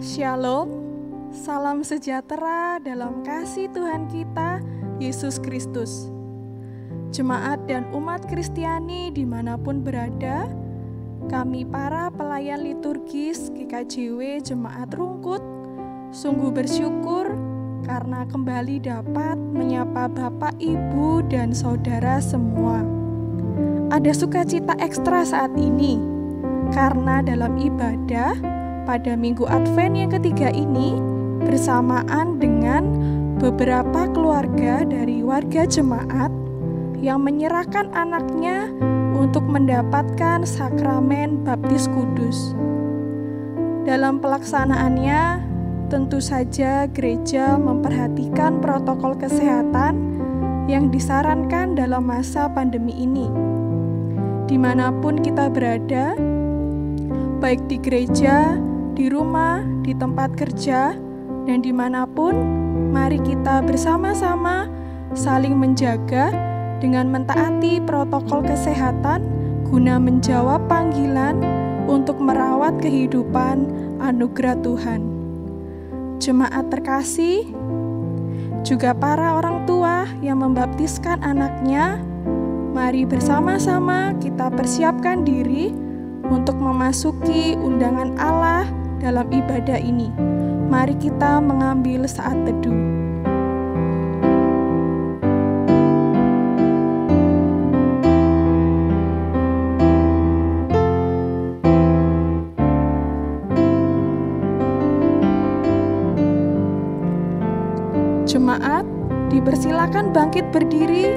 Shalom, salam sejahtera dalam kasih Tuhan kita, Yesus Kristus. Jemaat dan umat Kristiani dimanapun berada, kami para pelayan liturgis GKJW Jemaat Rungkut sungguh bersyukur karena kembali dapat menyapa Bapak, Ibu, dan Saudara semua. Ada sukacita ekstra saat ini, karena dalam ibadah pada Minggu Advent yang ketiga ini, bersamaan dengan beberapa keluarga dari warga jemaat yang menyerahkan anaknya untuk mendapatkan sakramen baptis kudus. Dalam pelaksanaannya, tentu saja gereja memperhatikan protokol kesehatan yang disarankan dalam masa pandemi ini. Dimanapun kita berada, baik di gereja, di rumah, di tempat kerja, dan dimanapun, mari kita bersama-sama saling menjaga dengan mentaati protokol kesehatan guna menjawab panggilan untuk merawat kehidupan anugerah Tuhan. Jemaat terkasih, juga para orang tua yang membaptiskan anaknya, mari bersama-sama kita persiapkan diri untuk memasuki undangan Allah dalam ibadah ini. Mari kita mengambil saat teduh. Jemaat, dipersilakan bangkit berdiri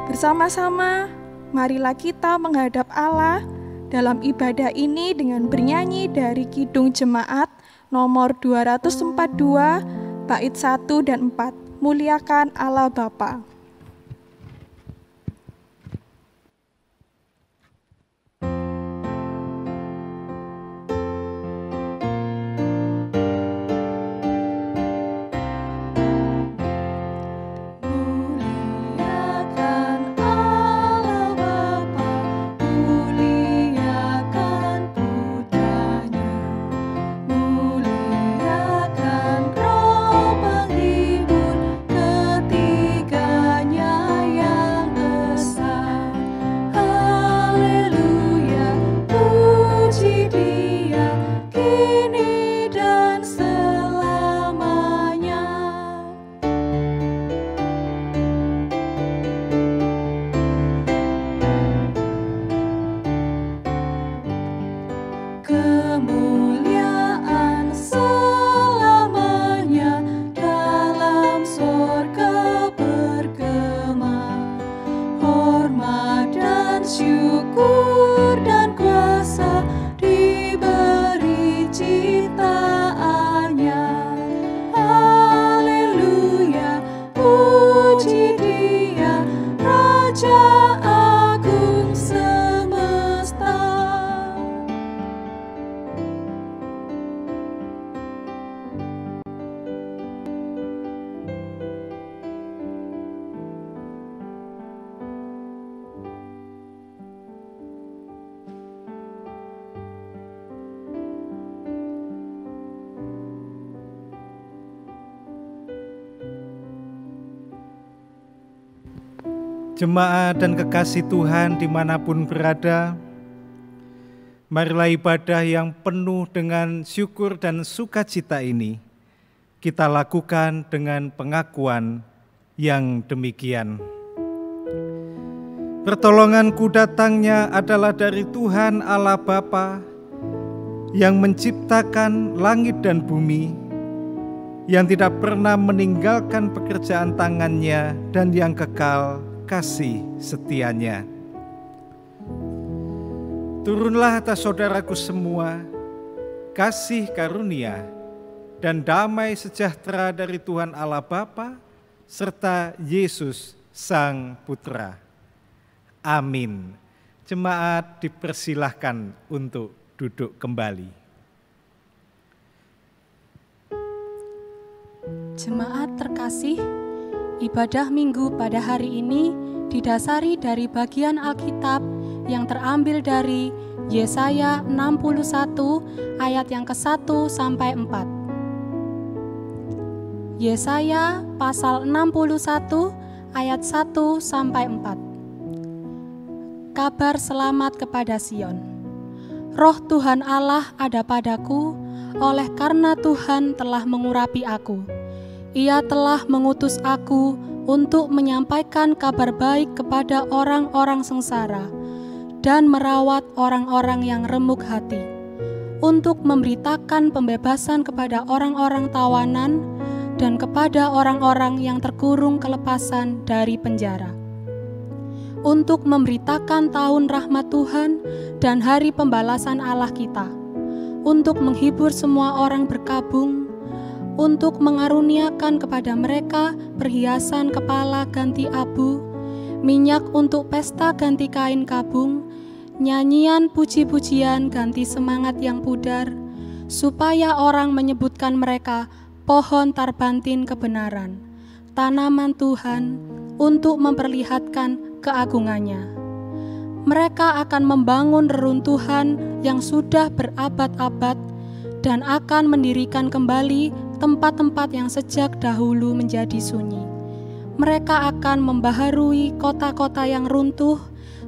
bersama-sama. Marilah kita menghadap Allah dalam ibadah ini dengan bernyanyi dari Kidung Jemaat nomor 242, bait 1 dan 4. Muliakan Allah Bapa. Muliakan Roh penghibur ketiga Jemaat dan kekasih Tuhan dimanapun berada, marilah ibadah yang penuh dengan syukur dan sukacita ini kita lakukan dengan pengakuan yang demikian. Pertolonganku datangnya adalah dari Tuhan Allah Bapa yang menciptakan langit dan bumi, yang tidak pernah meninggalkan pekerjaan tangannya dan yang kekal kasih setianya. Turunlah atas saudaraku semua kasih karunia dan damai sejahtera dari Tuhan Allah Bapa serta Yesus Sang Putra. Amin. Jemaat dipersilahkan untuk duduk kembali. Jemaat terkasih, ibadah Minggu pada hari ini didasari dari bagian Alkitab yang terambil dari Yesaya 61 ayat yang ke-1 sampai 4. Yesaya pasal 61 ayat 1 sampai 4. Kabar selamat kepada Sion. Roh Tuhan Allah ada padaku, oleh karena Tuhan telah mengurapi aku. Ia telah mengutus aku untuk menyampaikan kabar baik kepada orang-orang sengsara dan merawat orang-orang yang remuk hati, untuk memberitakan pembebasan kepada orang-orang tawanan dan kepada orang-orang yang terkurung kelepasan dari penjara, untuk memberitakan tahun rahmat Tuhan dan hari pembalasan Allah kita, untuk menghibur semua orang berkabung, untuk mengaruniakan kepada mereka perhiasan kepala ganti abu, minyak untuk pesta ganti kain kabung, nyanyian puji-pujian ganti semangat yang pudar, supaya orang menyebutkan mereka pohon tarbantin kebenaran, tanaman Tuhan, untuk memperlihatkan keagungannya. Mereka akan membangun reruntuhan yang sudah berabad-abad dan akan mendirikan kembali tempat-tempat yang sejak dahulu menjadi sunyi. Mereka akan membaharui kota-kota yang runtuh,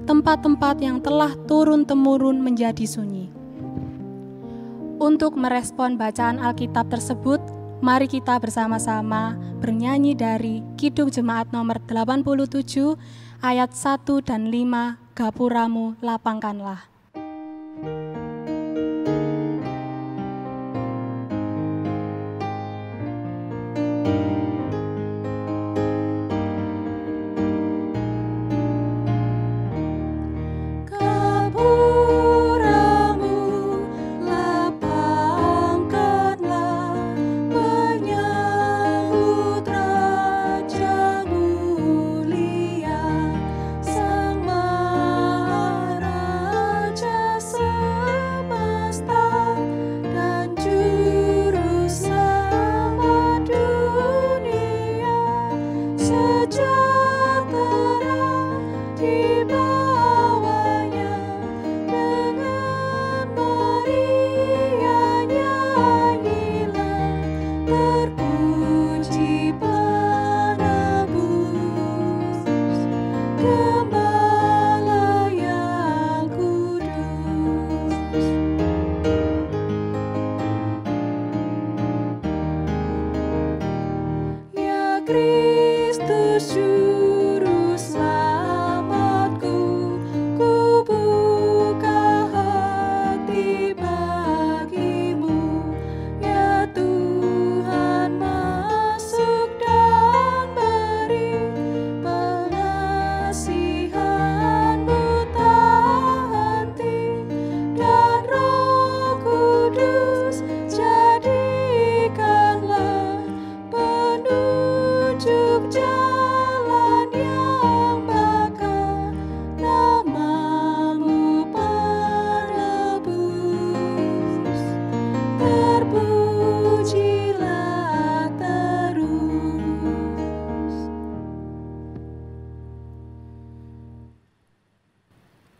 tempat-tempat yang telah turun-temurun menjadi sunyi. Untuk merespon bacaan Alkitab tersebut, mari kita bersama-sama bernyanyi dari Kidung Jemaat nomor 87 ayat 1 dan 5, Gapuramu lapangkanlah.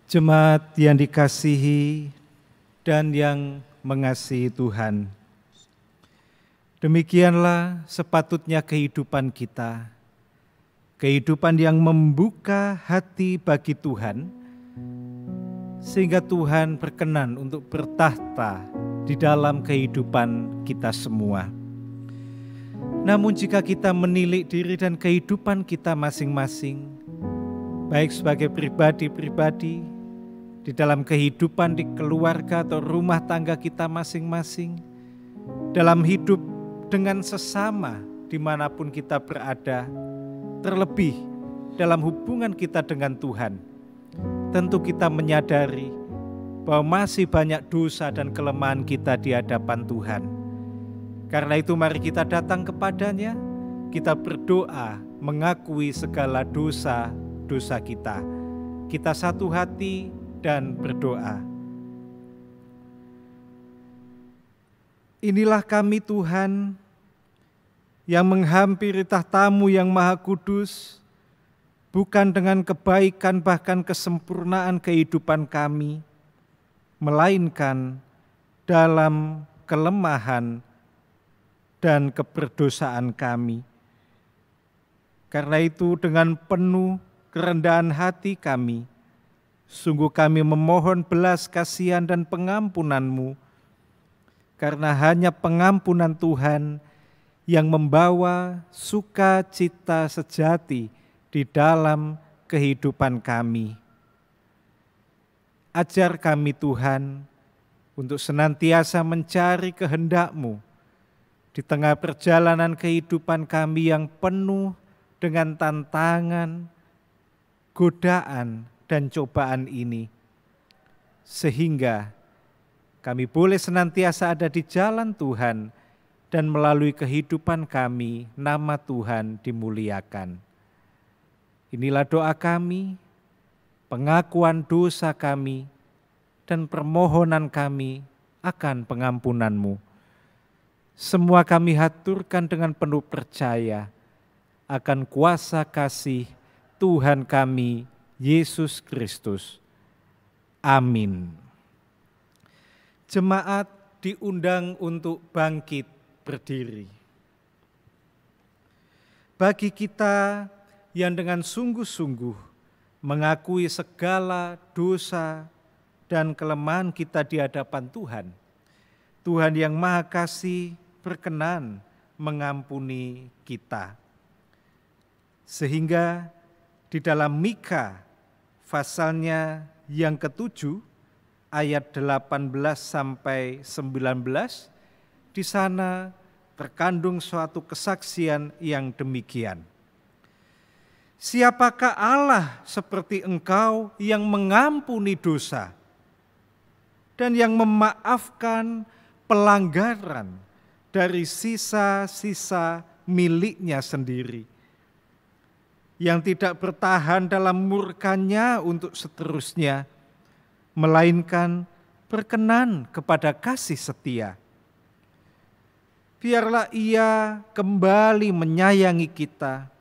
Jemaat yang dikasihi dan yang mengasihi Tuhan, demikianlah sepatutnya kehidupan kita, kehidupan yang membuka hati bagi Tuhan, sehingga Tuhan berkenan untuk bertahta di dalam kehidupan kita semua. Namun jika kita menilik diri dan kehidupan kita masing-masing, baik sebagai pribadi-pribadi, di dalam kehidupan di keluarga atau rumah tangga kita masing-masing, dalam hidup dengan sesama dimanapun kita berada, terlebih dalam hubungan kita dengan Tuhan, tentu kita menyadari bahwa masih banyak dosa dan kelemahan kita di hadapan Tuhan. Karena itu mari kita datang kepadanya, kita berdoa mengakui segala dosa-dosa kita. Kita satu hati dan berdoa. Inilah kami Tuhan, yang menghampiri tahta-Mu yang Maha Kudus, bukan dengan kebaikan bahkan kesempurnaan kehidupan kami, melainkan dalam kelemahan dan keberdosaan kami. Karena itu dengan penuh kerendahan hati kami, sungguh kami memohon belas kasihan dan pengampunan-Mu, karena hanya pengampunan Tuhan yang membawa sukacita sejati di dalam kehidupan kami. Ajar kami Tuhan untuk senantiasa mencari kehendak-Mu di tengah perjalanan kehidupan kami yang penuh dengan tantangan, godaan, dan cobaan ini, sehingga kami boleh senantiasa ada di jalan Tuhan dan melalui kehidupan kami nama Tuhan dimuliakan. Inilah doa kami, pengakuan dosa kami, dan permohonan kami akan pengampunan-Mu. Semua kami haturkan dengan penuh percaya akan kuasa kasih Tuhan kami, Yesus Kristus. Amin. Jemaat diundang untuk bangkit berdiri. Bagi kita yang dengan sungguh-sungguh mengakui segala dosa dan kelemahan kita di hadapan Tuhan, Tuhan yang Maha Kasih berkenan mengampuni kita. Sehingga di dalam Mika pasalnya yang ke-7 ayat 18 sampai 19, di sana terkandung suatu kesaksian yang demikian. Siapakah Allah seperti Engkau yang mengampuni dosa dan yang memaafkan pelanggaran dari sisa-sisa miliknya sendiri, yang tidak bertahan dalam murkanya untuk seterusnya, melainkan berkenan kepada kasih setia. Biarlah Ia kembali menyayangi kita,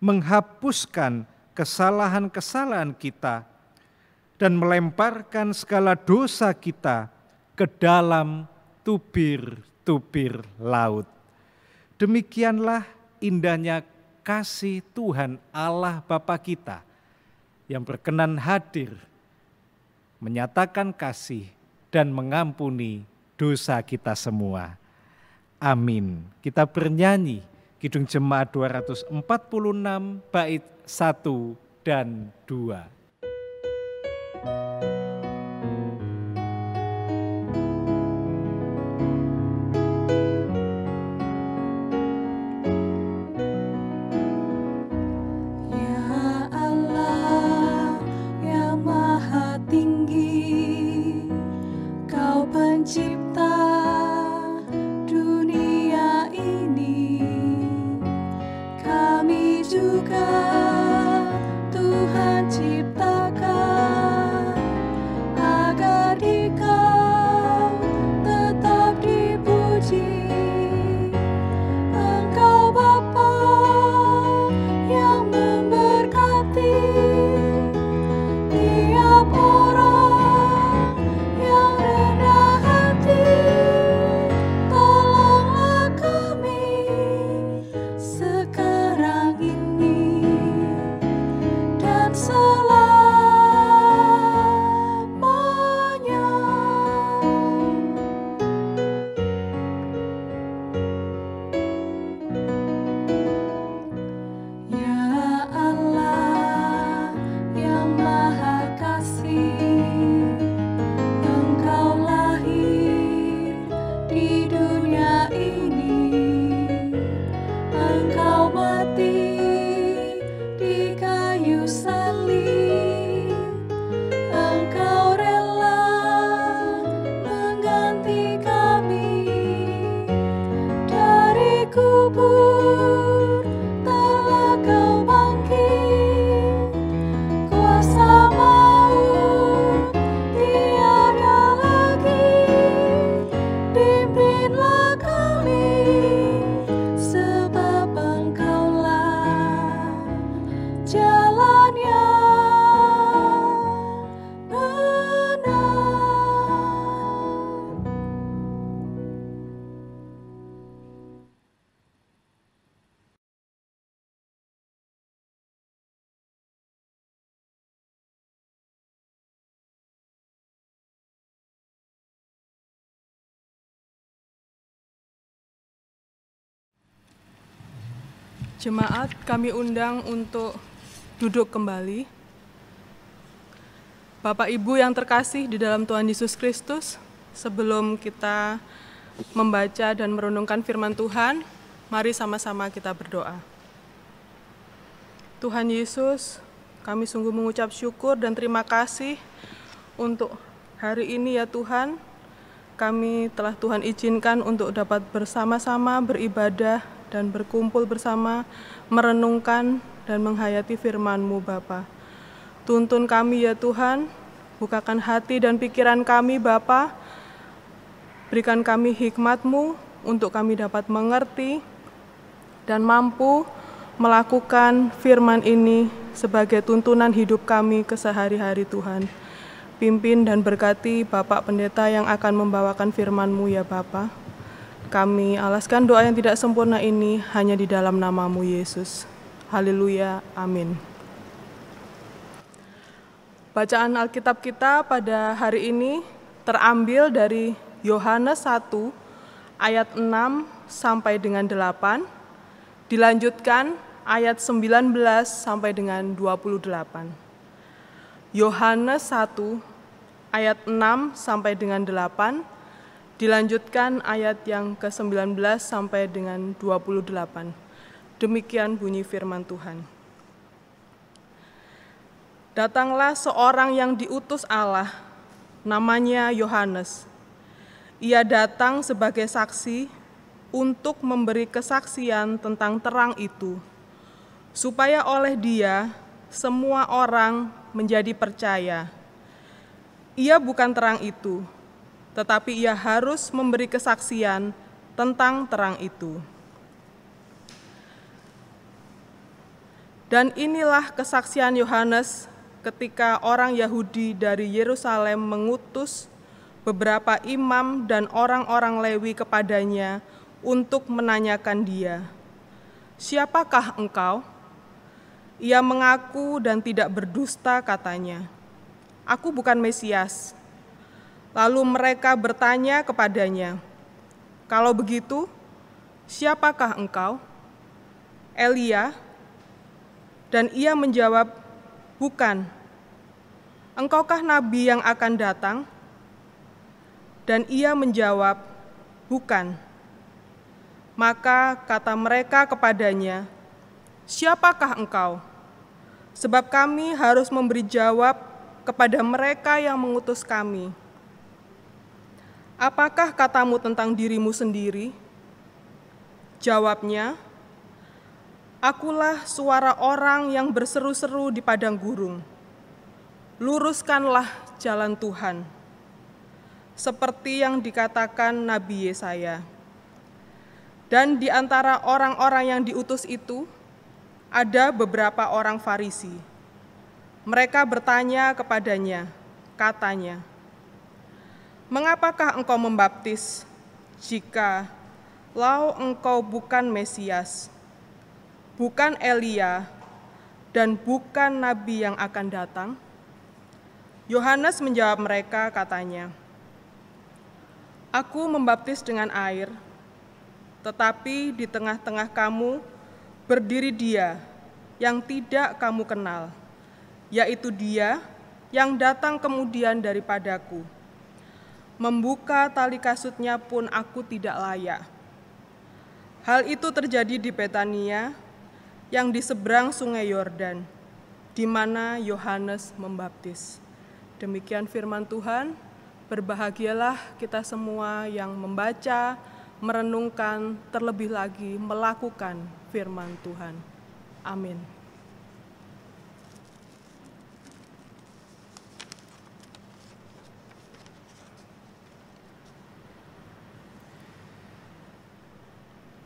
menghapuskan kesalahan-kesalahan kita, dan melemparkan segala dosa kita ke dalam tubir-tubir laut. Demikianlah indahnya kasih Tuhan Allah Bapa kita yang berkenan hadir, menyatakan kasih dan mengampuni dosa kita semua. Amin. Kita bernyanyi Kidung Jemaat 246 bait 1 dan 2. Tiap orang yang rendah hati Jemaat kami undang untuk duduk kembali. Bapak Ibu yang terkasih di dalam Tuhan Yesus Kristus, sebelum kita membaca dan merenungkan firman Tuhan, mari sama-sama kita berdoa. Tuhan Yesus, kami sungguh mengucap syukur dan terima kasih untuk hari ini ya Tuhan. Kami telah Tuhan izinkan untuk dapat bersama-sama beribadah dan berkumpul bersama, merenungkan dan menghayati firman-Mu Bapa. Tuntun kami ya Tuhan, bukakan hati dan pikiran kami Bapa, berikan kami hikmat-Mu untuk kami dapat mengerti dan mampu melakukan firman ini sebagai tuntunan hidup kami kesehari-hari Tuhan. Pimpin dan berkati Bapak Pendeta yang akan membawakan firman-Mu ya Bapa. Kami alaskan doa yang tidak sempurna ini hanya di dalam nama-Mu Yesus. Haleluya, amin. Bacaan Alkitab kita pada hari ini terambil dari Yohanes 1 ayat 6 sampai dengan 8, dilanjutkan ayat 19 sampai dengan 28. Yohanes 1 ayat 6 sampai dengan 8, dilanjutkan ayat yang ke-19 sampai dengan 28. Demikian bunyi firman Tuhan. Datanglah seorang yang diutus Allah, namanya Yohanes. Ia datang sebagai saksi untuk memberi kesaksian tentang terang itu, supaya oleh dia semua orang menjadi percaya. Ia bukan terang itu, tetapi ia harus memberi kesaksian tentang terang itu. Dan inilah kesaksian Yohanes ketika orang Yahudi dari Yerusalem mengutus beberapa imam dan orang-orang Lewi kepadanya untuk menanyakan dia, "Siapakah engkau?" Ia mengaku dan tidak berdusta katanya, "Aku bukan Mesias." Lalu mereka bertanya kepadanya, "Kalau begitu, siapakah engkau?" "Elia." Dan ia menjawab, "Bukan." "Engkaukah nabi yang akan datang?" Dan ia menjawab, "Bukan." Maka kata mereka kepadanya, "Siapakah engkau? Sebab kami harus memberi jawab kepada mereka yang mengutus kami. Apakah katamu tentang dirimu sendiri?" Jawabnya, "Akulah suara orang yang berseru-seru di padang gurun. Luruskanlah jalan Tuhan." Seperti yang dikatakan Nabi Yesaya. Dan di antara orang-orang yang diutus itu, ada beberapa orang Farisi. Mereka bertanya kepadanya, katanya, "Mengapakah engkau membaptis jika lau engkau bukan Mesias, bukan Elia, dan bukan nabi yang akan datang?" Yohanes menjawab mereka katanya, "Aku membaptis dengan air, tetapi di tengah-tengah kamu berdiri Dia yang tidak kamu kenal, yaitu Dia yang datang kemudian daripadaku. Membuka tali kasutnya pun aku tidak layak." Hal itu terjadi di Betania, yang di seberang sungai Yordan, di mana Yohanes membaptis. Demikian firman Tuhan. Berbahagialah kita semua yang membaca, merenungkan, terlebih lagi melakukan firman Tuhan. Amin.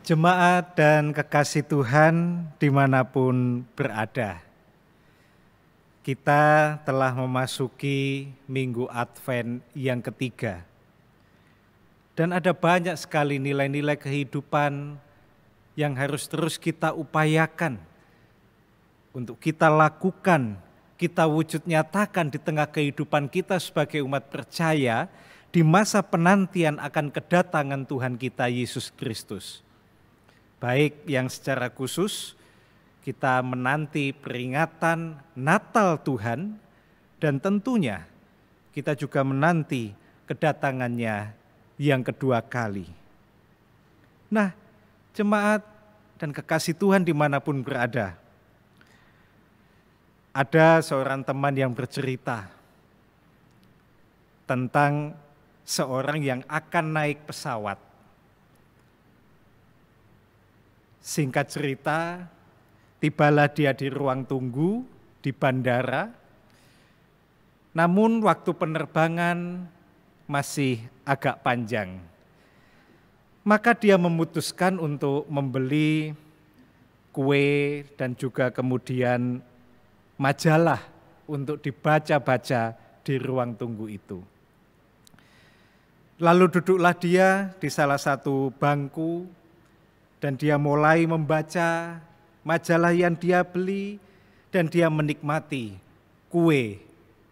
Jemaat dan kekasih Tuhan dimanapun berada, kita telah memasuki Minggu Advent yang ketiga. Dan ada banyak sekali nilai-nilai kehidupan yang harus terus kita upayakan untuk kita lakukan, kita wujud nyatakan di tengah kehidupan kita sebagai umat percaya di masa penantian akan kedatangan Tuhan kita Yesus Kristus. Baik yang secara khusus kita menanti peringatan Natal Tuhan, dan tentunya kita juga menanti kedatangannya yang kedua kali. Nah, jemaat dan kekasih Tuhan dimanapun berada, ada seorang teman yang bercerita tentang seorang yang akan naik pesawat. Singkat cerita, tibalah dia di ruang tunggu di bandara, namun waktu penerbangan masih agak panjang. Maka dia memutuskan untuk membeli kue dan juga kemudian majalah untuk dibaca-baca di ruang tunggu itu. Lalu duduklah dia di salah satu bangku dan dia mulai membaca majalah yang dia beli dan dia menikmati kue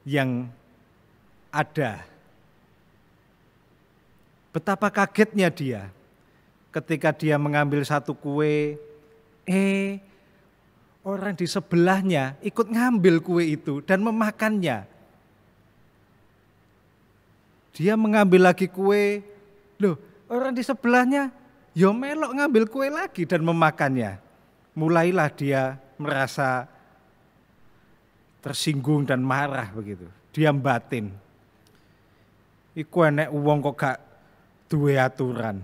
yang ada. Betapa kagetnya dia ketika dia mengambil satu kue, orang di sebelahnya ikut ngambil kue itu dan memakannya. Dia mengambil lagi kue, loh orang di sebelahnya ya melok ngambil kue lagi dan memakannya. Mulailah dia merasa tersinggung dan marah begitu. Diam batin. Iku enek wong kok gak duwe aturan.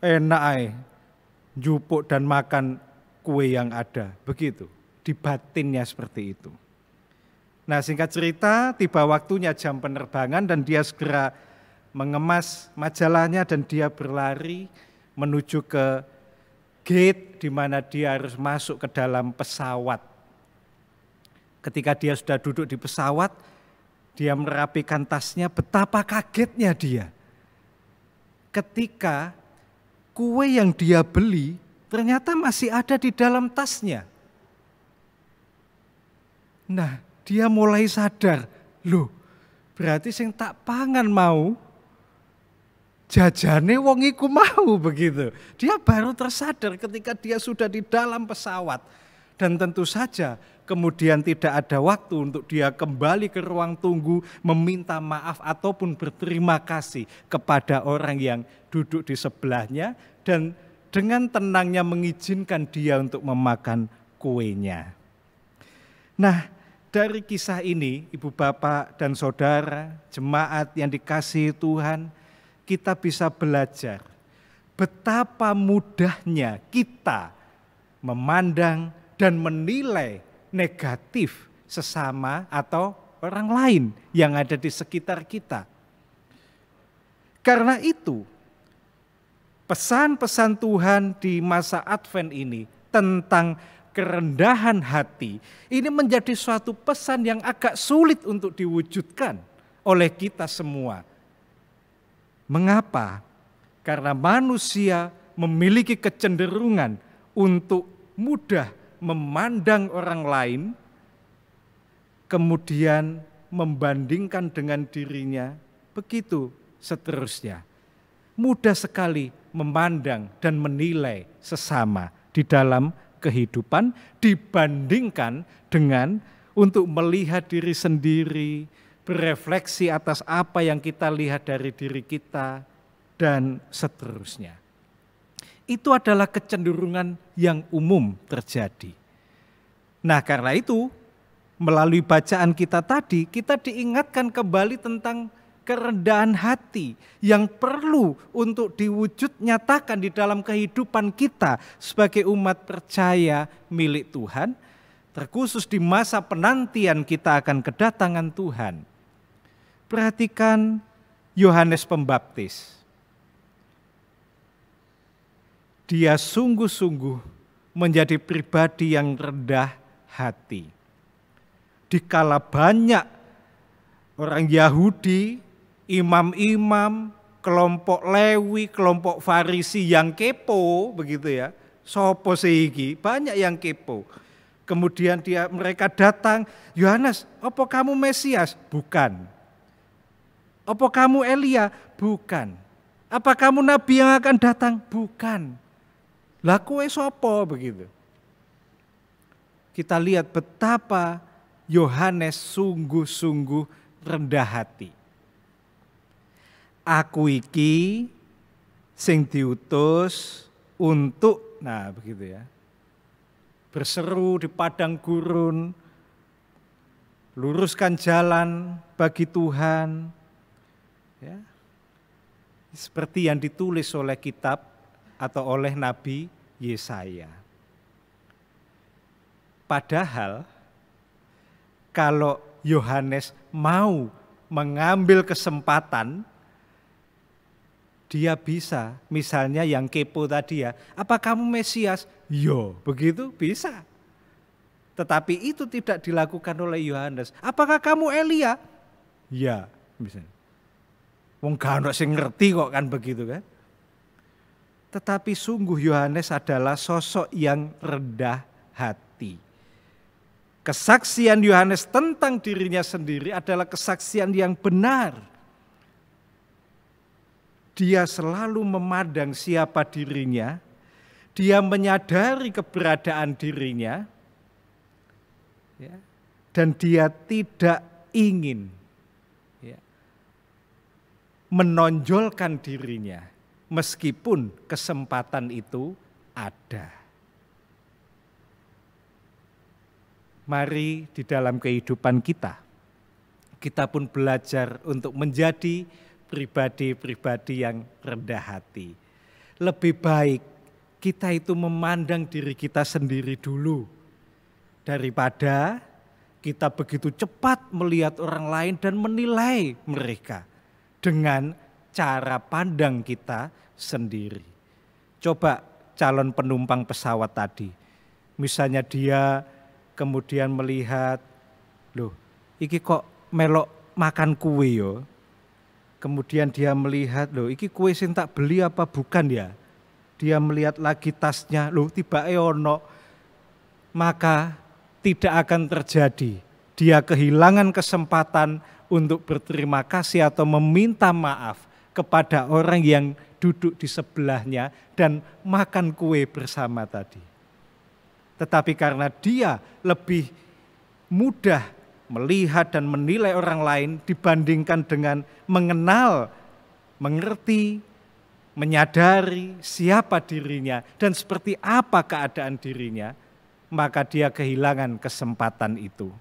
Enak ae njupuk dan makan kue yang ada. Begitu, di batinnya seperti itu. Nah, singkat cerita, tiba waktunya jam penerbangan dan dia segera mengemas majalahnya dan dia berlari menuju ke gate di mana dia harus masuk ke dalam pesawat. Ketika dia sudah duduk di pesawat, dia merapikan tasnya, betapa kagetnya dia. Ketika kue yang dia beli ternyata masih ada di dalam tasnya. Nah, dia mulai sadar, loh berarti sing tak pangan mau, jajane wong iku mau begitu. Dia baru tersadar ketika dia sudah di dalam pesawat. Dan tentu saja kemudian tidak ada waktu untuk dia kembali ke ruang tunggu meminta maaf ataupun berterima kasih kepada orang yang duduk di sebelahnya dan dengan tenangnya mengizinkan dia untuk memakan kuenya. Nah, dari kisah ini Ibu Bapak dan Saudara, jemaat yang dikasihi Tuhan, kita bisa belajar betapa mudahnya kita memandang dan menilai negatif sesama atau orang lain yang ada di sekitar kita. Karena itu, pesan-pesan Tuhan di masa Advent ini tentang kerendahan hati, ini menjadi suatu pesan yang agak sulit untuk diwujudkan oleh kita semua. Mengapa? Karena manusia memiliki kecenderungan untuk mudah memandang orang lain, kemudian membandingkan dengan dirinya, begitu seterusnya. Mudah sekali memandang dan menilai sesama di dalam kehidupan dibandingkan dengan untuk melihat diri sendiri, berefleksi atas apa yang kita lihat dari diri kita, dan seterusnya. Itu adalah kecenderungan yang umum terjadi. Nah, karena itu melalui bacaan kita tadi, kita diingatkan kembali tentang kerendahan hati yang perlu untuk diwujud nyatakan di dalam kehidupan kita sebagai umat percaya milik Tuhan, terkhusus di masa penantian kita akan kedatangan Tuhan. Perhatikan Yohanes Pembaptis. Dia sungguh-sungguh menjadi pribadi yang rendah hati. Dikala banyak orang Yahudi, imam-imam, kelompok Lewi, kelompok Farisi yang kepo, begitu ya. Sopo seiki, banyak yang kepo. Kemudian mereka datang, Yohanes, apa kamu Mesias? Bukan. Apa kamu Elia? Bukan. Apa kamu Nabi yang akan datang? Bukan. Lah kowe sapa begitu. kita lihat betapa Yohanes sungguh-sungguh rendah hati. Aku iki sing diutus untuk, nah begitu ya, berseru di padang gurun, luruskan jalan bagi Tuhan, ya, seperti yang ditulis oleh kitab atau oleh Nabi Yesaya. Padahal kalau Yohanes mau mengambil kesempatan, dia bisa, misalnya yang kepo tadi ya, apa kamu Mesias? Yo, begitu bisa. Tetapi itu tidak dilakukan oleh Yohanes. Apakah kamu Elia? Ya, misalnya. Wong gak ono sing ngerti kok kan begitu kan. Tetapi sungguh Yohanes adalah sosok yang rendah hati. Kesaksian Yohanes tentang dirinya sendiri adalah kesaksian yang benar. Dia selalu memandang siapa dirinya, dia menyadari keberadaan dirinya, ya, dan dia tidak ingin ya, menonjolkan dirinya meskipun kesempatan itu ada. Mari di dalam kehidupan kita pun belajar untuk menjadi pribadi-pribadi yang rendah hati. Lebih baik kita itu memandang diri kita sendiri dulu, daripada kita begitu cepat melihat orang lain dan menilai mereka dengan cara pandang kita sendiri. Coba calon penumpang pesawat tadi, misalnya dia kemudian melihat, loh iki kok melok makan kue yo. Kemudian dia melihat, loh iki kue sing tak beli apa bukan ya? Dia melihat lagi tasnya, loh tibake ono. Maka tidak akan terjadi. Dia kehilangan kesempatan untuk berterima kasih atau meminta maaf kepada orang yang duduk di sebelahnya dan makan kue bersama tadi. Tetapi karena dia lebih mudah melihat dan menilai orang lain dibandingkan dengan mengenal, mengerti, menyadari siapa dirinya dan seperti apa keadaan dirinya, maka dia kehilangan kesempatan itu.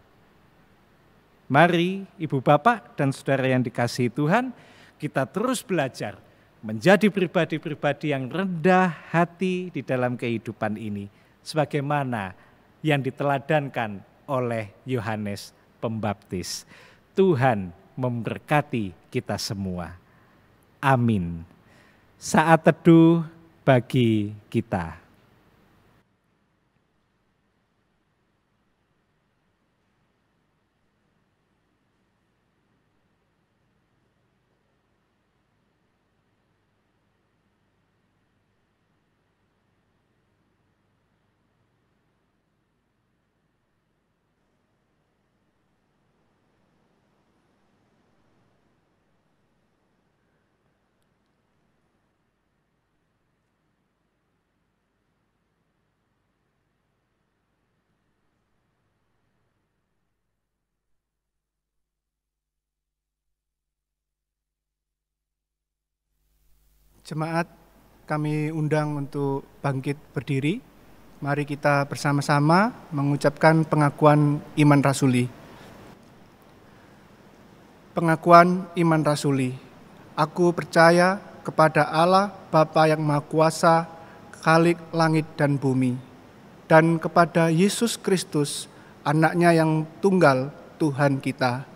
Mari Ibu Bapak dan Saudara yang dikasihi Tuhan, kita terus belajar menjadi pribadi-pribadi yang rendah hati di dalam kehidupan ini, sebagaimana yang diteladankan oleh Yohanes Pembaptis. Tuhan memberkati kita semua. Amin. Saat teduh bagi kita. Jemaat, kami undang untuk bangkit berdiri. Mari kita bersama-sama mengucapkan pengakuan iman rasuli. Pengakuan iman rasuli. Aku percaya kepada Allah Bapa yang Maha Kuasa, Khalik langit dan bumi, dan kepada Yesus Kristus, Anak-Nya yang tunggal, Tuhan kita,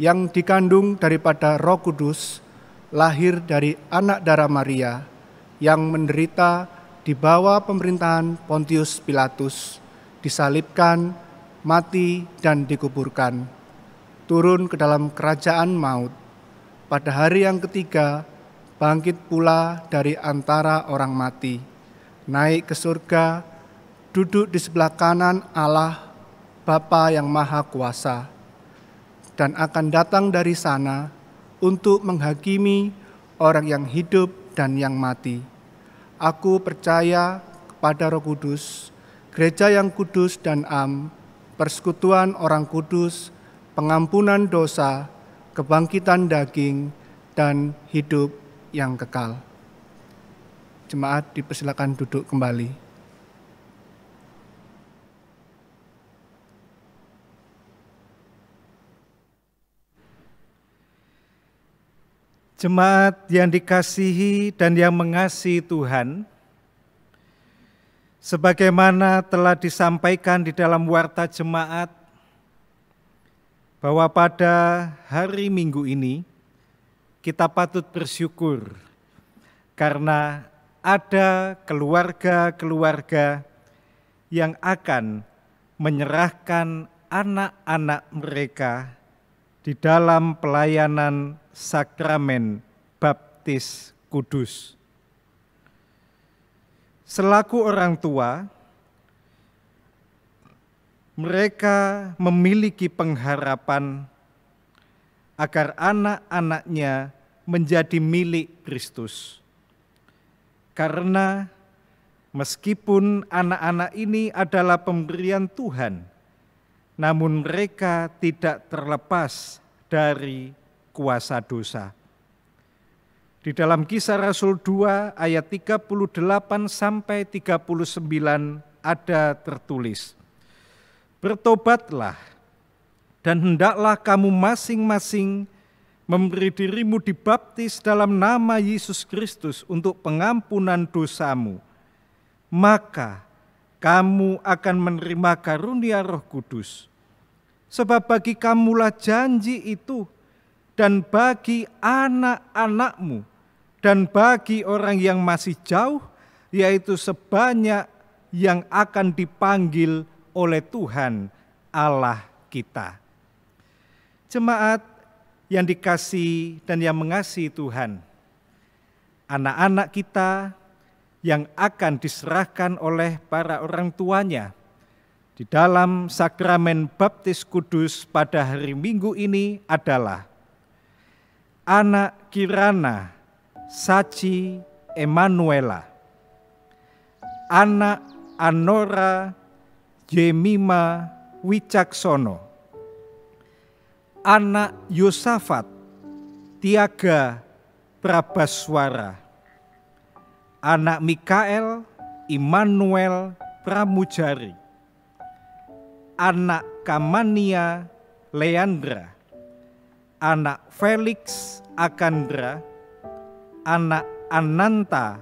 yang dikandung daripada Roh Kudus, lahir dari anak darah Maria, yang menderita di bawah pemerintahan Pontius Pilatus, disalibkan, mati dan dikuburkan, turun ke dalam kerajaan maut. Pada hari yang ketiga, bangkit pula dari antara orang mati, naik ke surga, duduk di sebelah kanan Allah, Bapa yang Maha Kuasa, dan akan datang dari sana untuk menghakimi orang yang hidup dan yang mati. Aku percaya kepada Roh Kudus, gereja yang kudus dan am, persekutuan orang kudus, pengampunan dosa, kebangkitan daging, dan hidup yang kekal. Jemaat dipersilakan duduk kembali. Jemaat yang dikasihi dan yang mengasihi Tuhan, sebagaimana telah disampaikan di dalam warta jemaat, bahwa pada hari Minggu ini kita patut bersyukur karena ada keluarga-keluarga yang akan menyerahkan anak-anak mereka di dalam pelayanan sakramen baptis kudus. Selaku orang tua, mereka memiliki pengharapan agar anak-anaknya menjadi milik Kristus. Karena meskipun anak-anak ini adalah pemberian Tuhan, namun mereka tidak terlepas dari kuasa dosa. Di dalam Kisah Rasul 2 ayat 38 sampai 39 ada tertulis, "Bertobatlah dan hendaklah kamu masing-masing memberi dirimu dibaptis dalam nama Yesus Kristus untuk pengampunan dosamu. Maka kamu akan menerima karunia Roh Kudus. Sebab bagi kamulah janji itu, dan bagi anak-anakmu, dan bagi orang yang masih jauh, yaitu sebanyak yang akan dipanggil oleh Tuhan Allah kita." Jemaat yang dikasihi dan yang mengasihi Tuhan, anak-anak kita yang akan diserahkan oleh para orang tuanya di dalam sakramen baptis kudus pada hari Minggu ini adalah anak Kirana Sachi Emanuela, anak Anora Jemima Wicaksono, anak Yosafat Tiaga Prabaswara, anak Mikael Immanuel Pramujari, anak Kamania Leandra, anak Felix Akandra, anak Ananta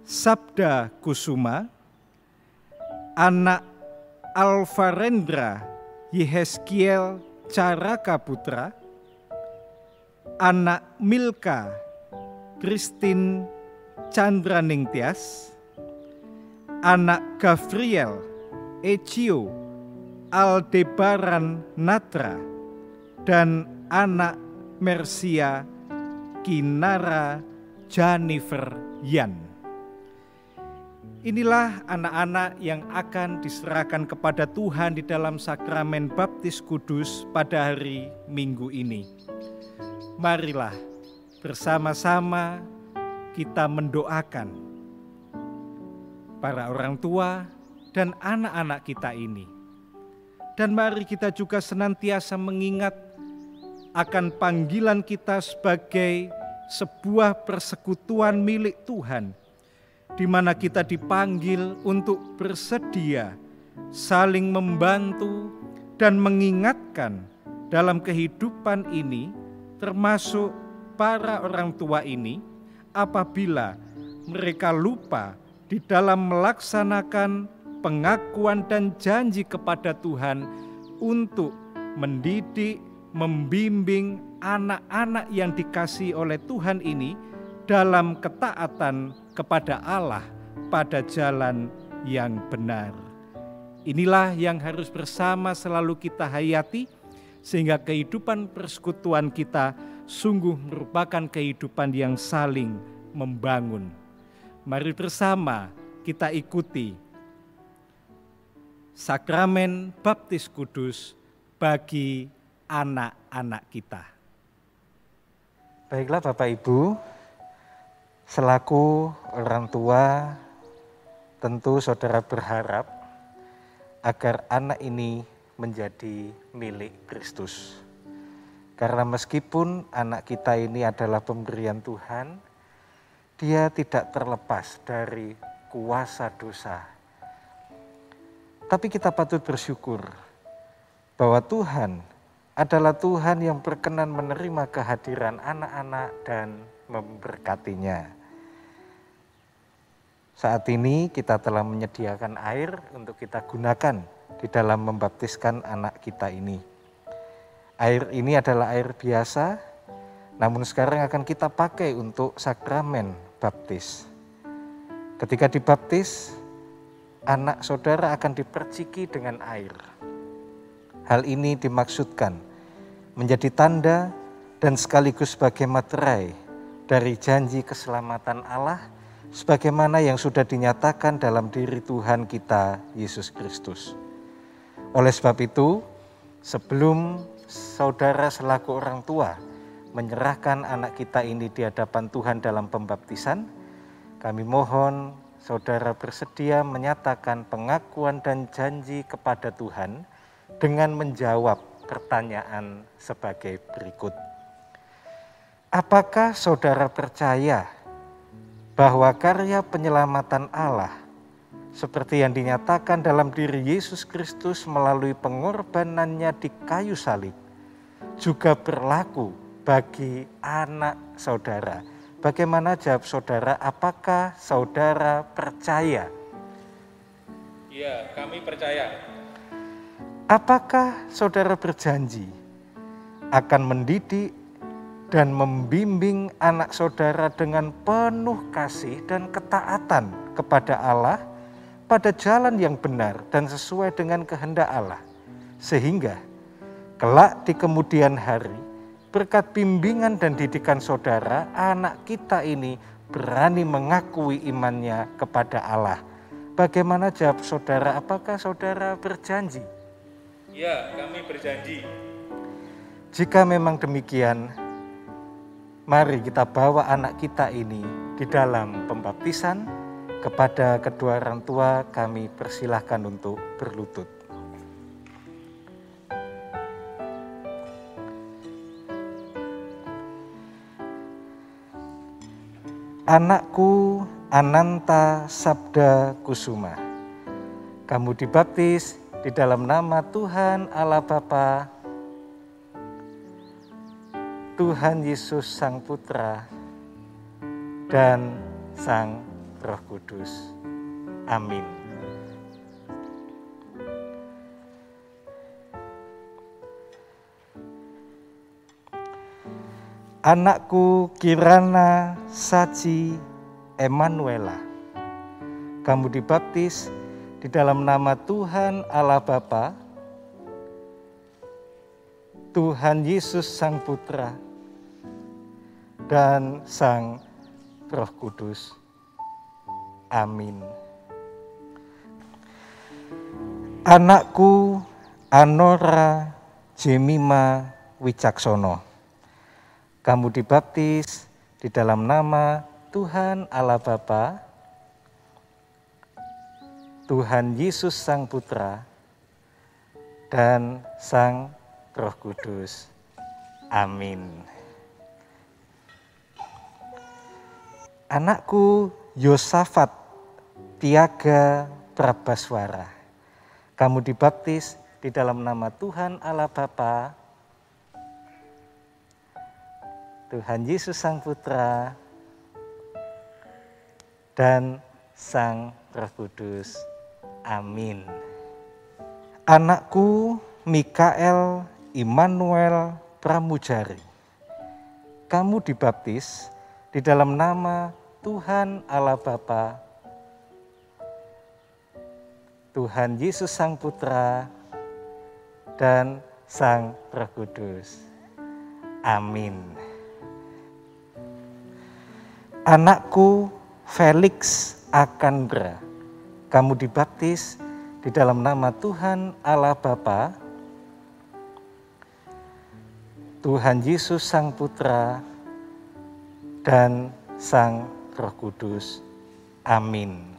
Sabda Kusuma, anak Alvarendra Yeheskiel Caraka Putra, anak Milka Christine Chandraningtyas, anak Gavriel Echio Aldebaran Natra, dan anak Mercia Kinara Jennifer Yan. Inilah anak-anak yang akan diserahkan kepada Tuhan di dalam sakramen baptis kudus pada hari Minggu ini. Marilah bersama-sama kita mendoakan para orang tua dan anak-anak kita ini. Dan mari kita juga senantiasa mengingat akan panggilan kita sebagai sebuah persekutuan milik Tuhan, di mana kita dipanggil untuk bersedia saling membantu dan mengingatkan dalam kehidupan ini, termasuk para orang tua ini, apabila mereka lupa di dalam melaksanakan pengakuan dan janji kepada Tuhan untuk mendidik, membimbing anak-anak yang dikasihi oleh Tuhan ini dalam ketaatan kepada Allah pada jalan yang benar. Inilah yang harus bersama selalu kita hayati, sehingga kehidupan persekutuan kita sungguh merupakan kehidupan yang saling membangun. Mari bersama kita ikuti sakramen baptis kudus bagi anak-anak kita. Baiklah Bapak Ibu, selaku orang tua tentu saudara berharap agar anak ini menjadi milik Kristus. Karena meskipun anak kita ini adalah pemberian Tuhan, dia tidak terlepas dari kuasa dosa. Tapi kita patut bersyukur bahwa Tuhan adalah Tuhan yang berkenan menerima kehadiran anak-anak dan memberkatinya. Saat ini kita telah menyediakan air untuk kita gunakan di dalam membaptiskan anak kita ini. Air ini adalah air biasa, namun sekarang akan kita pakai untuk sakramen baptis. Ketika dibaptis, anak saudara akan diperciki dengan air. Hal ini dimaksudkan menjadi tanda dan sekaligus sebagai materai dari janji keselamatan Allah sebagaimana yang sudah dinyatakan dalam diri Tuhan kita Yesus Kristus. Oleh sebab itu, sebelum saudara selaku orang tua menyerahkan anak kita ini di hadapan Tuhan dalam pembaptisan, kami mohon saudara bersedia menyatakan pengakuan dan janji kepada Tuhan dengan menjawab pertanyaan sebagai berikut. Apakah saudara percaya bahwa karya penyelamatan Allah seperti yang dinyatakan dalam diri Yesus Kristus melalui pengorbanannya di kayu salib juga berlaku bagi anak saudara? Bagaimana jawab saudara? Apakah saudara percaya? Ya, kami percaya. Apakah saudara berjanji akan mendidik dan membimbing anak saudara dengan penuh kasih dan ketaatan kepada Allah pada jalan yang benar dan sesuai dengan kehendak Allah, sehingga kelak di kemudian hari berkat bimbingan dan didikan saudara, anak kita ini berani mengakui imannya kepada Allah? Bagaimana jawab saudara? Apakah saudara berjanji? Ya, kami berjanji. Jika memang demikian, mari kita bawa anak kita ini di dalam pembaptisan. Kepada kedua orang tua kami persilahkan untuk berlutut. Anakku Ananta Sabda Kusuma, kamu dibaptis di dalam nama Tuhan Allah Bapa, Tuhan Yesus Sang Putra, dan Sang Roh Kudus. Amin. Anakku Kirana Saci Emanuela, kamu dibaptis di dalam nama Tuhan Allah Bapa, Tuhan Yesus Sang Putra, dan Sang Roh Kudus. Amin. Anakku Anora Jemima Wicaksono, kamu dibaptis di dalam nama Tuhan Allah Bapa, Tuhan Yesus Sang Putra, dan Sang Roh Kudus. Amin. Anakku Yosafat Tiaga Prabaswara, kamu dibaptis di dalam nama Tuhan Allah Bapa, Tuhan Yesus Sang Putra, dan Sang Roh Kudus. Amin. Anakku Mikael Immanuel Pramujari, kamu dibaptis di dalam nama Tuhan Allah Bapa, Tuhan Yesus Sang Putra, dan Sang Roh Kudus. Amin. Anakku Felix Akandra, kamu dibaptis di dalam nama Tuhan Allah Bapa, Tuhan Yesus Sang Putra, dan Sang Roh Kudus. Amin.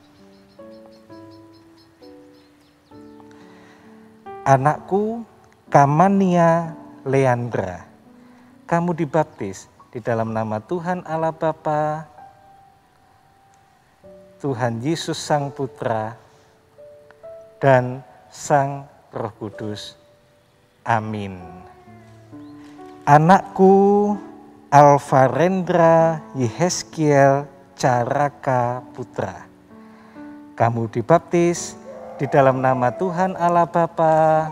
Anakku Kamania Leandra, kamu dibaptis di dalam nama Tuhan Allah Bapa, Tuhan Yesus Sang Putra, dan Sang Roh Kudus. Amin. Anakku Alvarendra Yehezkiel Caraka Putra, kamu dibaptis di dalam nama Tuhan Allah Bapa,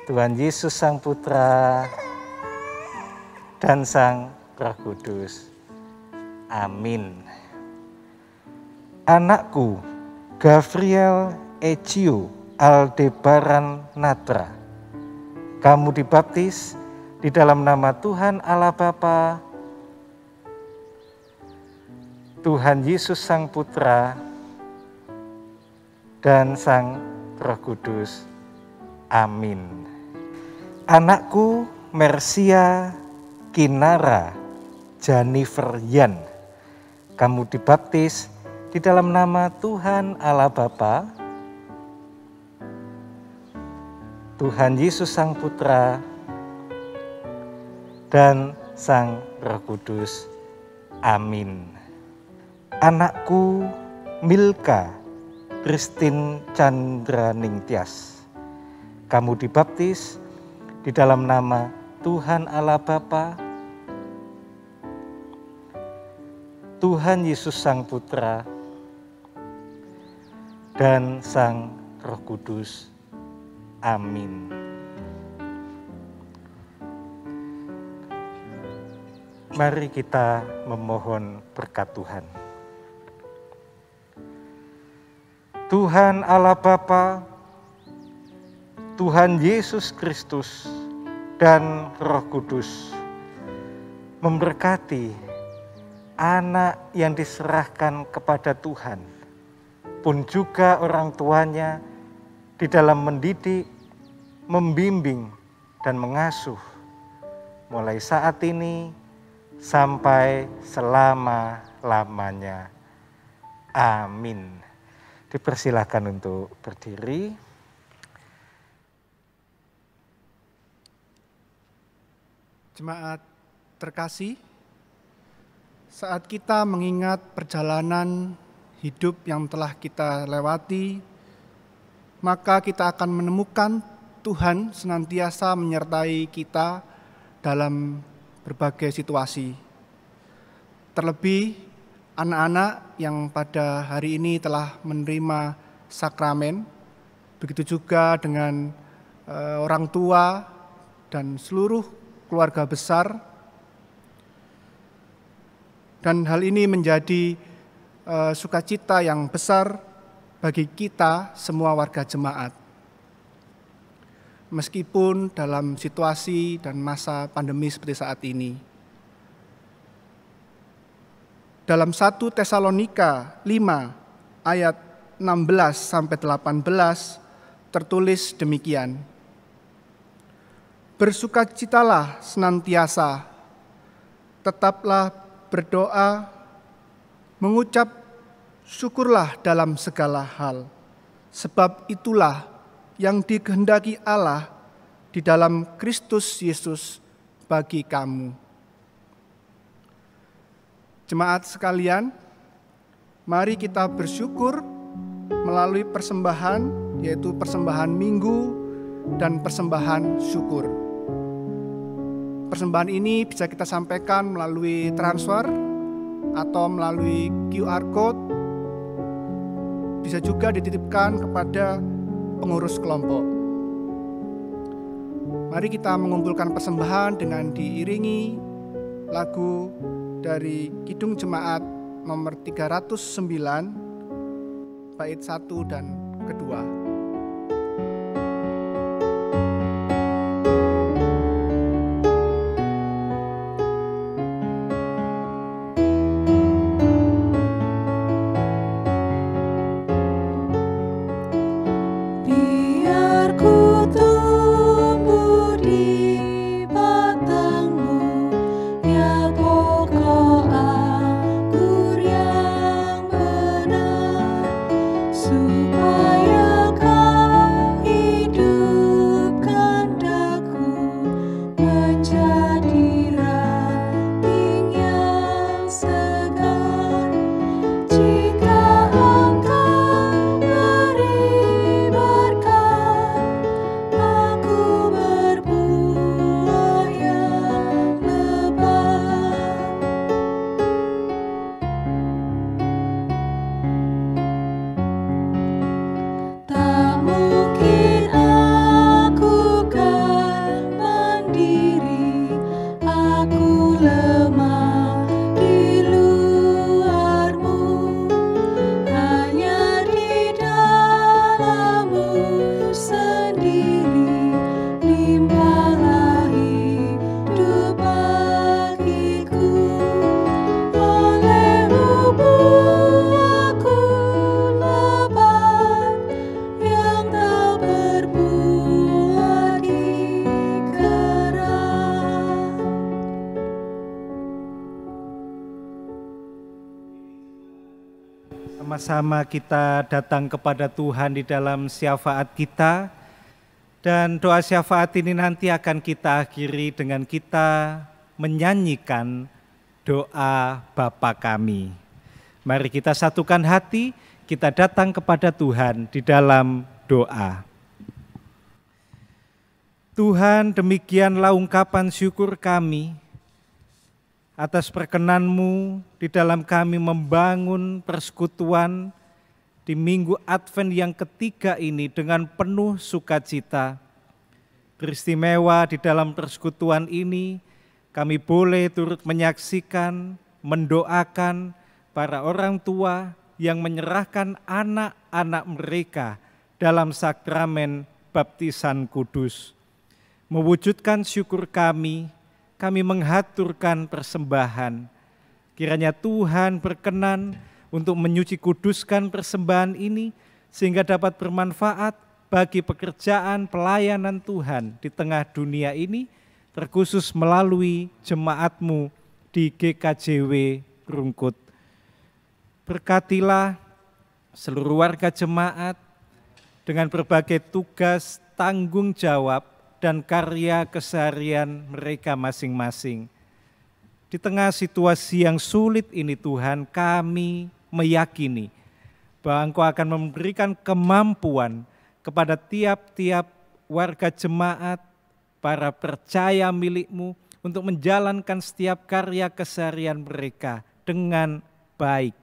Tuhan Yesus Sang Putra, dan Sang Roh Kudus. Amin. Anakku Gabriel Echio Aldebaran Natra, kamu dibaptis di dalam nama Tuhan Allah Bapa, Tuhan Yesus Sang Putra, dan Sang Roh Kudus. Amin. Anakku Mersia Kinara Jennifer Yan, kamu dibaptis di dalam nama Tuhan Allah Bapa, Tuhan Yesus Sang Putra, dan Sang Roh Kudus. Amin. Anakku Milka Christine Chandra Ningtyas, kamu dibaptis di dalam nama Tuhan Allah Bapa, Tuhan Yesus Sang Putra, dan Sang Roh Kudus. Amin. Mari kita memohon berkat Tuhan. Tuhan Allah Bapa, Tuhan Yesus Kristus, dan Roh Kudus memberkati anak yang diserahkan kepada Tuhan, pun juga orang tuanya di dalam mendidik, membimbing, dan mengasuh mulai saat ini sampai selama-lamanya. Amin. Dipersilakan untuk berdiri. Jemaat terkasih, saat kita mengingat perjalanan hidup yang telah kita lewati, maka kita akan menemukan Tuhan senantiasa menyertai kita dalam berbagai situasi. Terlebih anak-anak yang pada hari ini telah menerima sakramen, begitu juga dengan orang tua dan seluruh keluarga besar. Dan hal ini menjadi sukacita yang besar bagi kita semua warga jemaat. Meskipun dalam situasi dan masa pandemi seperti saat ini. Dalam 1 Tesalonika 5 ayat 16-18 tertulis demikian. Bersukacitalah senantiasa, tetaplah berdoa, mengucap syukurlah dalam segala hal, sebab itulah yang dikehendaki Allah di dalam Kristus Yesus bagi kamu. Jemaat sekalian, mari kita bersyukur melalui persembahan, yaitu persembahan minggu dan persembahan syukur. Persembahan ini bisa kita sampaikan melalui transfer atau melalui QR Code, bisa juga dititipkan kepada pengurus kelompok. Mari kita mengumpulkan persembahan dengan diiringi lagu dari Kidung Jemaat nomor 309, bait 1 dan kedua. Supaya aku lemah di luar-Mu, hanya di dalam-Mu sendiri limpahlah hidup bagiku. Oleh-Mu aku lebat yang tak berbuat keras. Sama-sama kita datang kepada Tuhan di dalam syafaat kita, dan doa syafaat ini nanti akan kita akhiri dengan kita menyanyikan doa Bapa Kami. Mari kita satukan hati, kita datang kepada Tuhan di dalam doa. Tuhan, demikianlah ungkapan syukur kami atas perkenan-Mu di dalam kami membangun persekutuan di Minggu Advent yang ketiga ini dengan penuh sukacita. Beristimewa di dalam persekutuan ini, kami boleh turut menyaksikan, mendoakan para orang tua yang menyerahkan anak-anak mereka dalam sakramen baptisan kudus. Mewujudkan syukur kami menghaturkan persembahan. Kiranya Tuhan berkenan untuk menyuci kuduskan persembahan ini sehingga dapat bermanfaat bagi pekerjaan pelayanan Tuhan di tengah dunia ini, terkhusus melalui jemaat-Mu di GKJW Rungkut. Berkatilah seluruh warga jemaat dengan berbagai tugas, tanggung jawab, dan karya keseharian mereka masing-masing. Di tengah situasi yang sulit ini Tuhan, kami meyakini bahwa Engkau akan memberikan kemampuan kepada tiap-tiap warga jemaat, para percaya milik-Mu untuk menjalankan setiap karya keseharian mereka dengan baik.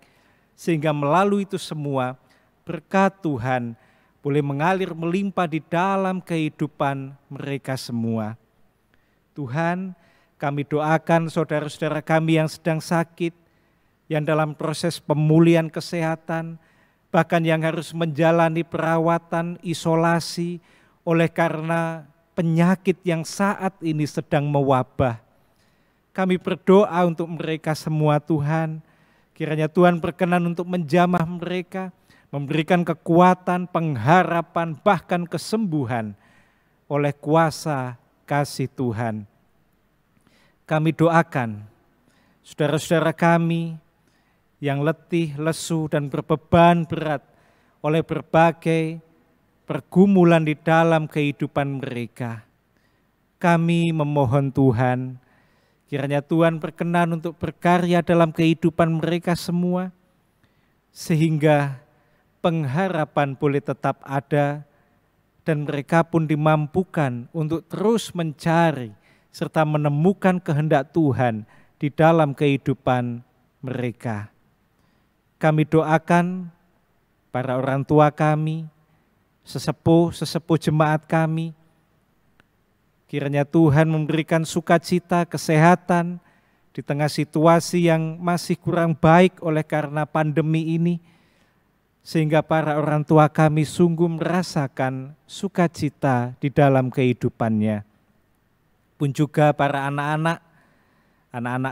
Sehingga melalui itu semua berkat Tuhan boleh mengalir melimpah di dalam kehidupan mereka semua. Tuhan, kami doakan saudara-saudara kami yang sedang sakit, yang dalam proses pemulihan kesehatan, bahkan yang harus menjalani perawatan isolasi oleh karena penyakit yang saat ini sedang mewabah. Kami berdoa untuk mereka semua Tuhan, kiranya Tuhan berkenan untuk menjamah mereka, memberikan kekuatan, pengharapan, bahkan kesembuhan oleh kuasa kasih Tuhan. Kami doakan saudara-saudara kami yang letih, lesu, dan berbeban berat oleh berbagai pergumulan di dalam kehidupan mereka. Kami memohon Tuhan, kiranya Tuhan berkenan untuk berkarya dalam kehidupan mereka semua, sehingga pengharapan boleh tetap ada dan mereka pun dimampukan untuk terus mencari serta menemukan kehendak Tuhan di dalam kehidupan mereka. Kami doakan para orang tua kami, sesepuh jemaat kami, kiranya Tuhan memberikan sukacita, kesehatan di tengah situasi yang masih kurang baik oleh karena pandemi ini, sehingga para orang tua kami sungguh merasakan sukacita di dalam kehidupannya. Pun juga para anak-anak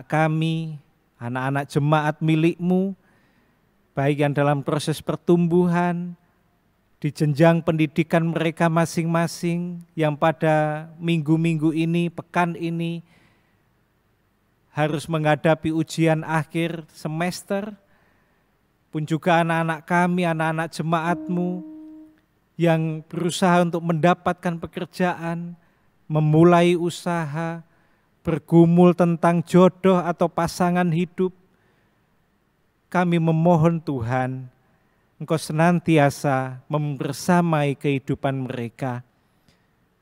kami, anak-anak jemaat milik-Mu, baik yang dalam proses pertumbuhan, di jenjang pendidikan mereka masing-masing, yang pada minggu-minggu ini, pekan ini, harus menghadapi ujian akhir semester, pun juga anak-anak kami, anak-anak jemaat-Mu yang berusaha untuk mendapatkan pekerjaan, memulai usaha, bergumul tentang jodoh atau pasangan hidup. Kami memohon Tuhan, Engkau senantiasa membersamai kehidupan mereka,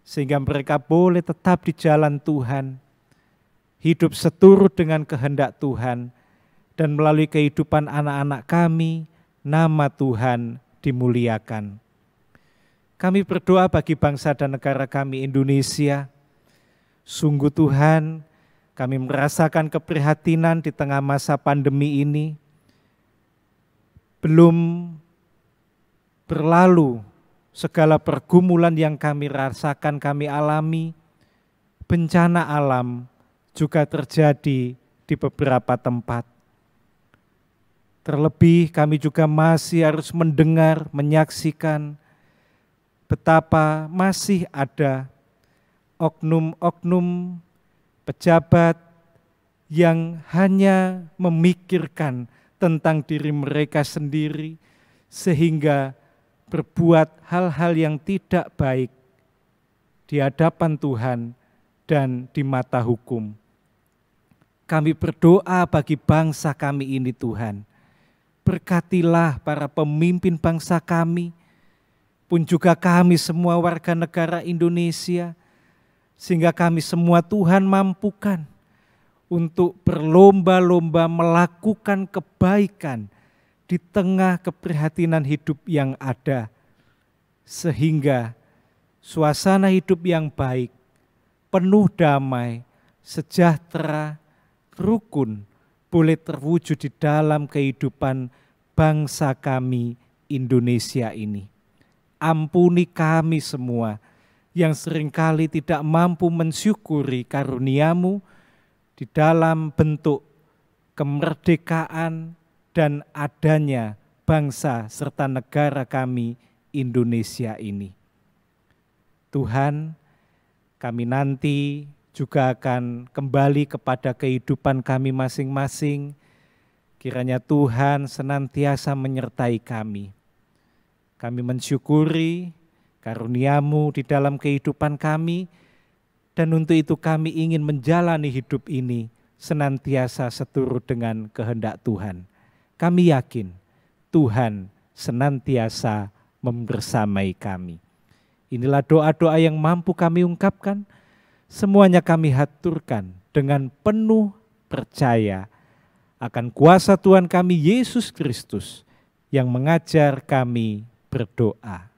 sehingga mereka boleh tetap di jalan Tuhan, hidup seturut dengan kehendak Tuhan, dan melalui kehidupan anak-anak kami, nama Tuhan dimuliakan. Kami berdoa bagi bangsa dan negara kami Indonesia. Sungguh Tuhan, Kami merasakan keprihatinan di tengah masa pandemi ini. Belum berlalu segala pergumulan yang kami rasakan, kami alami. Bencana alam juga terjadi di beberapa tempat. Terlebih kami juga masih harus mendengar, menyaksikan betapa masih ada oknum-oknum pejabat yang hanya memikirkan tentang diri mereka sendiri sehingga berbuat hal-hal yang tidak baik di hadapan Tuhan dan di mata hukum. Kami berdoa bagi bangsa kami ini Tuhan. Berkatilah para pemimpin bangsa kami, pun juga kami semua warga negara Indonesia, sehingga kami semua Tuhan mampukan untuk berlomba-lomba melakukan kebaikan di tengah keprihatinan hidup yang ada, sehingga suasana hidup yang baik, penuh damai, sejahtera, rukun, boleh terwujud di dalam kehidupan bangsa kami Indonesia ini. Ampuni kami semua yang seringkali tidak mampu mensyukuri karunia-Mu di dalam bentuk kemerdekaan dan adanya bangsa serta negara kami Indonesia ini. Tuhan, kami nanti juga akan kembali kepada kehidupan kami masing-masing. Kiranya Tuhan senantiasa menyertai kami. Kami mensyukuri karunia-Mu di dalam kehidupan kami, dan untuk itu kami ingin menjalani hidup ini senantiasa seturut dengan kehendak Tuhan. Kami yakin Tuhan senantiasa membersamai kami. Inilah doa-doa yang mampu kami ungkapkan. Semuanya kami haturkan dengan penuh percaya akan kuasa Tuhan kami Yesus Kristus yang mengajar kami berdoa.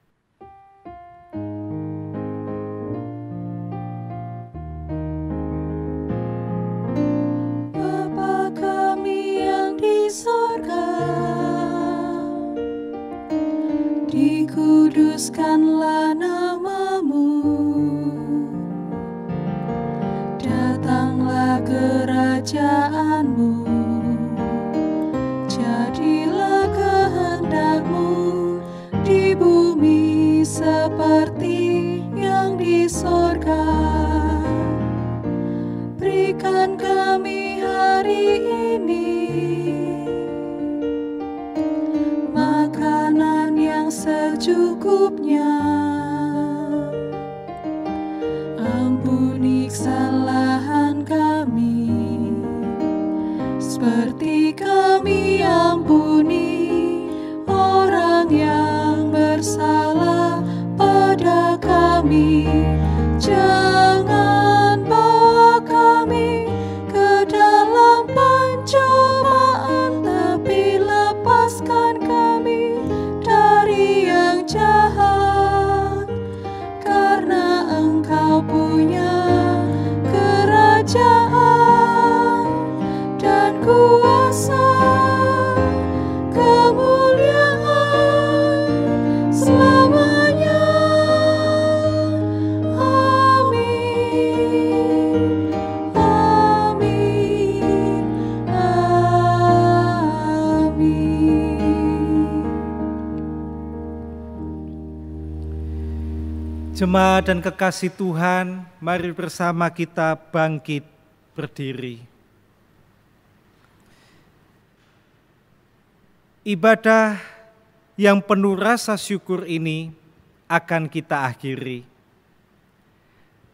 Bapa kami yang di sorga, dikuduskanlah nama-Mu. Datanglah kerajaan-Mu, jadilah kehendak-Mu di bumi seperti yang di sorga. Berikan kami hari ini makanan yang secukupnya. Ampuni kesalahan kami, seperti kami ampuni orang yang bersalah pada kami. Jangan bawa kami ke dalam pencobaan, tapi lepaskan kami dari yang jahat. Karena Engkau punya kerajaan dan kuasa, kemuliaan selamanya. Amin, amin, amin. Jemaat dan kekasih Tuhan, mari bersama kita bangkit berdiri. Ibadah yang penuh rasa syukur ini akan kita akhiri.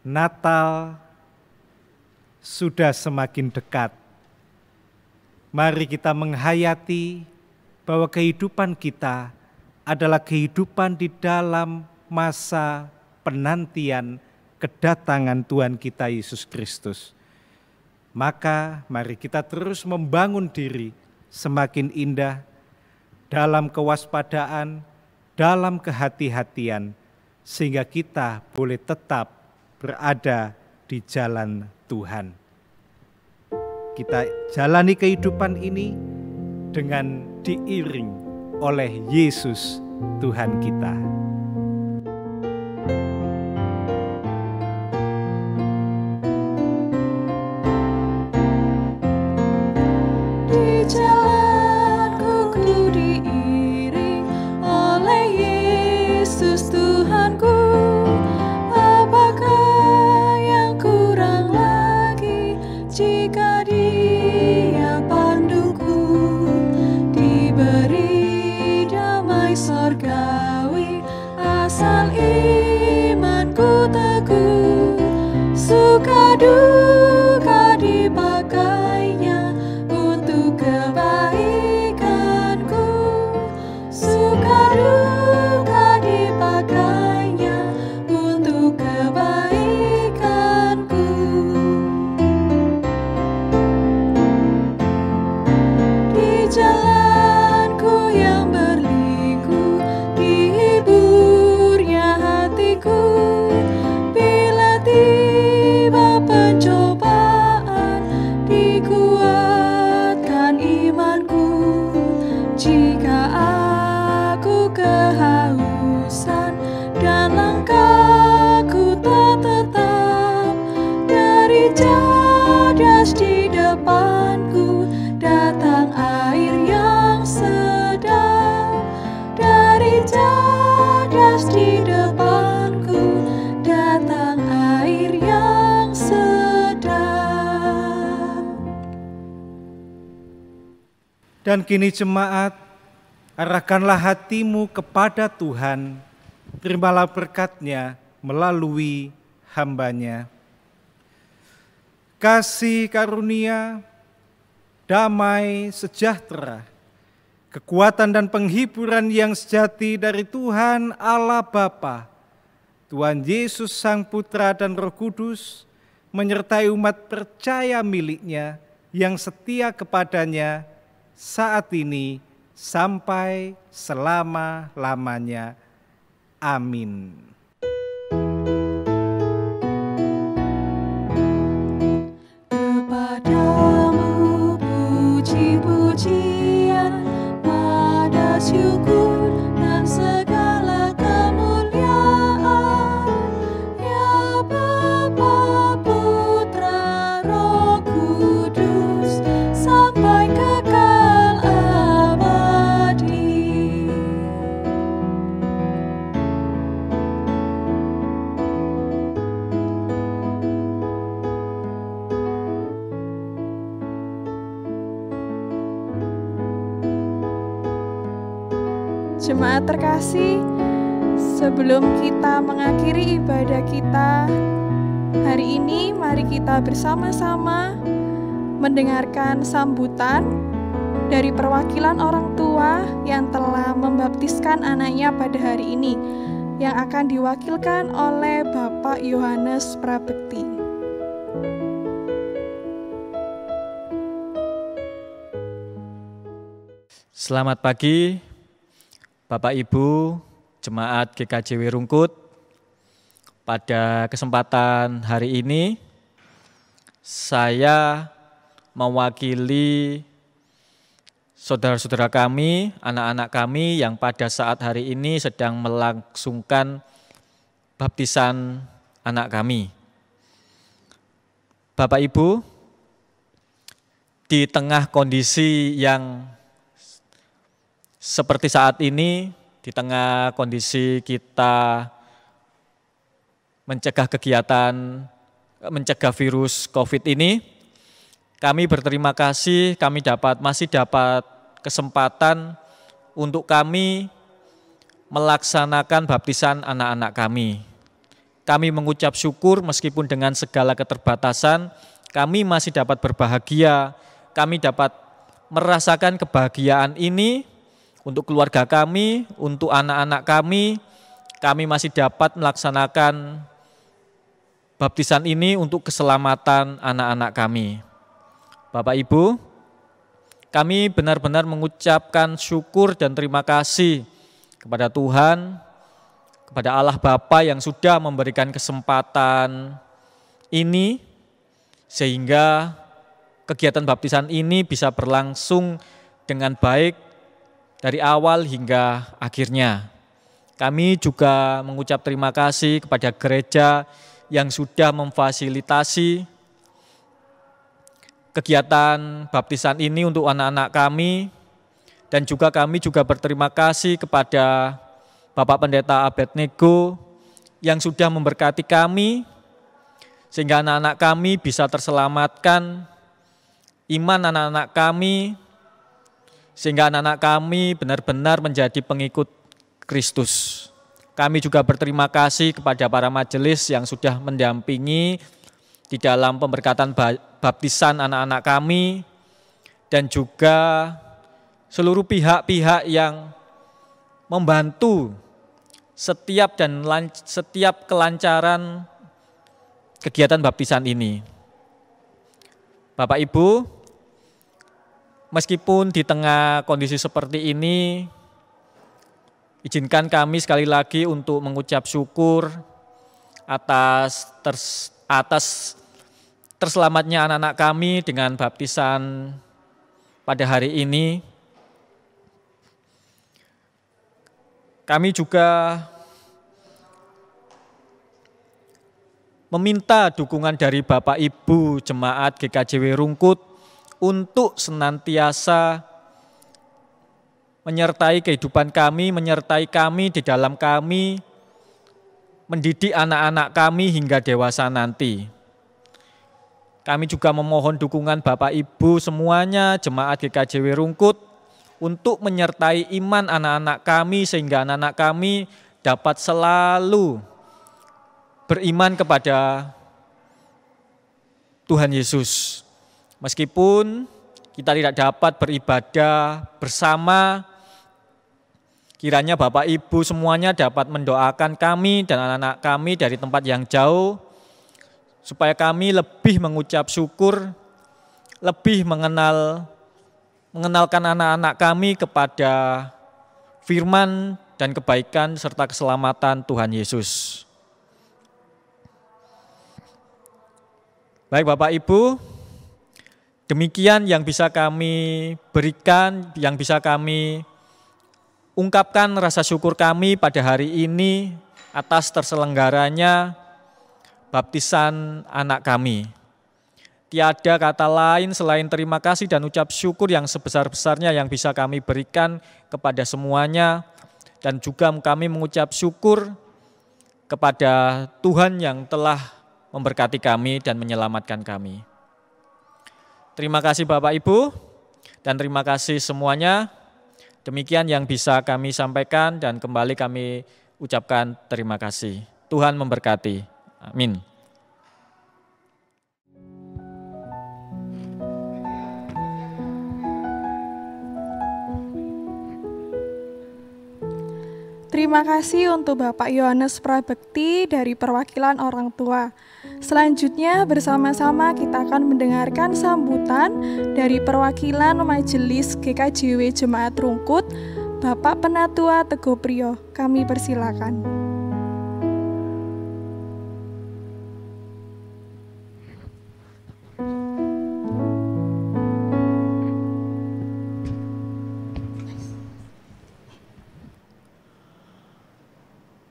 Natal sudah semakin dekat. Mari kita menghayati bahwa kehidupan kita adalah kehidupan di dalam masa penantian kedatangan Tuhan kita Yesus Kristus. Maka mari kita terus membangun diri semakin indah dalam kewaspadaan, dalam kehati-hatian, sehingga kita boleh tetap berada di jalan Tuhan. kita jalani kehidupan ini dengan diiring oleh Yesus Tuhan kita. Di jalanku ku diiring oleh Yesus Tuhanku. Apakah yang kurang lagi jika Dia panduku? Diberi damai sorgawi asal imanku teguh. Suka duka dipakainya untuk kebaikanku. Suka duka dipakainya untuk kebaikanku. Di jalanku yang berliku dihiburnya hatiku. Bila tiba pencobaan dikuatkan imanku. Jika aku kehausan dan langkahku tak tetap, dari cadas di depanku datang air yang sedap. Dari cadas di depanku datang air yang sedap. Dan kini jemaat, arahkanlah hatimu kepada Tuhan, terimalah berkat-Nya melalui hamba-Nya. Kasih karunia, damai, sejahtera, kekuatan dan penghiburan yang sejati dari Tuhan Allah Bapa, Tuhan Yesus Sang Putra dan Roh Kudus, menyertai umat percaya milik-Nya yang setia kepadanya saat ini sampai selama-lamanya. Amin. Kepadamu puji-pujian, pada syukur dan segala kemuliaan, ya Bapa, Putra, Roh Kudus, sampai kekal abadi. Jemaat terkasih, sebelum kita mengakhiri ibadah kita hari ini, mari kita bersama-sama mendengarkan sambutan dari perwakilan orang tua yang telah membaptiskan anaknya pada hari ini, yang akan diwakilkan oleh Bapak Yohanes Prabekti. Selamat pagi, Bapak Ibu, Jemaat GKJW Rungkut. Pada kesempatan hari ini, saya mewakili saudara-saudara kami, anak-anak kami yang pada saat hari ini sedang melangsungkan baptisan anak kami. Bapak Ibu, di tengah kondisi yang seperti saat ini, di tengah kondisi kita mencegah virus COVID ini, kami berterima kasih kami masih dapat kesempatan untuk kami melaksanakan baptisan anak-anak kami. Kami mengucap syukur meskipun dengan segala keterbatasan, kami masih dapat berbahagia, kami dapat merasakan kebahagiaan ini untuk keluarga kami, untuk anak-anak kami masih dapat melaksanakan baptisan ini untuk keselamatan anak-anak kami. Bapak Ibu, kami benar-benar mengucapkan syukur dan terima kasih kepada Tuhan, kepada Allah Bapa yang sudah memberikan kesempatan ini, sehingga kegiatan baptisan ini bisa berlangsung dengan baik dari awal hingga akhirnya. Kami juga mengucap terima kasih kepada gereja yang sudah memfasilitasi kegiatan baptisan ini untuk anak-anak kami, dan juga kami juga berterima kasih kepada Bapak Pendeta Abednego yang sudah memberkati kami sehingga anak-anak kami bisa terselamatkan, iman anak-anak kami, sehingga anak-anak kami benar-benar menjadi pengikut Kristus. Kami juga berterima kasih kepada para majelis yang sudah mendampingi di dalam pemberkatan baptisan anak-anak kami, dan juga seluruh pihak-pihak yang membantu setiap kelancaran kegiatan baptisan ini. Bapak Ibu, meskipun di tengah kondisi seperti ini, izinkan kami sekali lagi untuk mengucap syukur atas terselamatnya anak-anak kami dengan baptisan pada hari ini. Kami juga meminta dukungan dari Bapak Ibu Jemaat GKJW Rungkut untuk senantiasa menyertai kehidupan kami, menyertai kami di dalam kami mendidik anak-anak kami hingga dewasa nanti. Kami juga memohon dukungan Bapak Ibu semuanya, Jemaat GKJW Rungkut, untuk menyertai iman anak-anak kami sehingga anak-anak kami dapat selalu beriman kepada Tuhan Yesus. Meskipun kita tidak dapat beribadah bersama, kiranya Bapak Ibu semuanya dapat mendoakan kami dan anak-anak kami dari tempat yang jauh, supaya kami lebih mengucap syukur, lebih mengenalkan anak-anak kami kepada firman dan kebaikan serta keselamatan Tuhan Yesus. Baik Bapak Ibu, demikian yang bisa kami berikan, yang bisa kami ungkapkan rasa syukur kami pada hari ini atas terselenggaranya baptisan anak kami. Tiada kata lain selain terima kasih dan ucap syukur yang sebesar-besarnya yang bisa kami berikan kepada semuanya, dan juga kami mengucap syukur kepada Tuhan yang telah memberkati kami dan menyelamatkan kami. Terima kasih Bapak Ibu, dan terima kasih semuanya. Demikian yang bisa kami sampaikan, dan kembali kami ucapkan terima kasih. Tuhan memberkati. Amin. Terima kasih untuk Bapak Yohanes Prabekti dari perwakilan orang tua. Selanjutnya bersama-sama kita akan mendengarkan sambutan dari perwakilan Majelis GKJW Jemaat Rungkut, Bapak Penatua Teguh Priyo. Kami persilakan.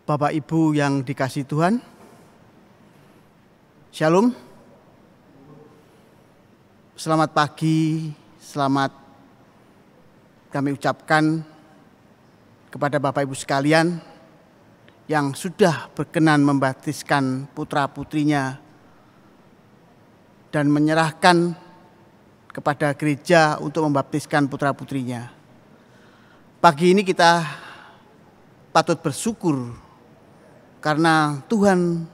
Bapak Ibu yang dikasihi Tuhan, Shalom. Selamat pagi, selamat kami ucapkan kepada Bapak Ibu sekalian yang sudah berkenan membaptiskan putra-putrinya dan menyerahkan kepada gereja untuk membaptiskan putra-putrinya. Pagi ini kita patut bersyukur karena Tuhan